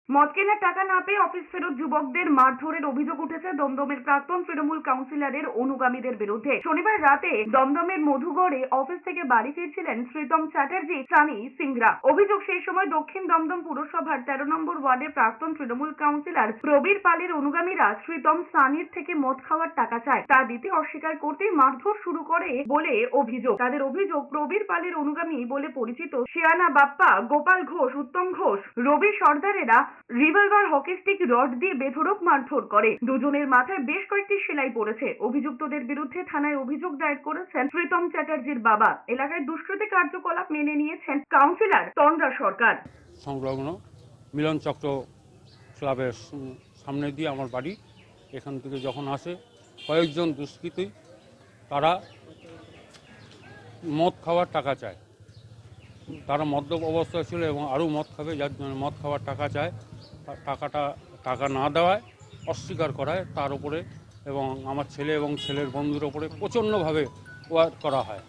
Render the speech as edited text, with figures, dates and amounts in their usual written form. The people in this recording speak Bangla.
মদ কেনার টাকা না পেয়ে অফিস ফেরত যুবকদের মারধরের অভিযোগ উঠেছে দমদমের প্রাক্তন তৃণমূল কাউন্সিলরের অনুগামীদের বিরুদ্ধে। শনিবার রাতে দমদমের মধুগড়ে অফিস থেকে বাড়ি ফিরছিলেন শ্রীতম চ্যাটার্জি সানি সিংরা। অভিযোগ, সেই সময় দক্ষিণ দমদম পুরসভার 13 নম্বর ওয়ার্ডের প্রাক্তন তৃণমূল কাউন্সিলর প্রবীর পালের অনুগামীরা শ্রীতম সানির থেকে মদ খাওয়ার টাকা চায়, তা দিতে অস্বীকার করতেই মারধর শুরু করে বলে অভিযোগ। তাদের অভিযোগ, প্রবীর পালের অনুগামী বলে পরিচিত শিয়ানা বাপ্পা, গোপাল ঘোষ, উত্তম ঘোষ, রবি সর্দারেরা রিভলভার, হকি স্টিক, রড দিয়ে বেধড়ক মারধর করে। দুজনের মাথায় বেশ কয়েকটি সেলাই পড়েছে। অভিযুক্তদের বিরুদ্ধে থানায় অভিযোগ দায়ের করেছেন প্রীতম চ্যাটার্জির বাবা। এলাকায় দুষ্কৃতী কার্যকলাপ মেনে নিয়েছেন কাউন্সিলর তন্দ্রা সরকার। সংলগ্ন মিলন চক্র ক্লাবের সামনে দিয়ে আমার বাড়ি, এখান থেকে যখন আসে কয়েকজন দুষ্কৃতী, তারা মদ খাওয়ার টাকা চায়। তারা মদ্যপ অবস্থায় ছিল এবং আরও মদ খাবে, যার জন্য মদ খাওয়ার টাকা চায়। টাকা না দেওয়ায় অস্বীকার করায় তার উপরে এবং আমার ছেলে এবং ছেলের বন্ধুর ওপরে প্রচণ্ডভাবে ওয়ার করা হয়।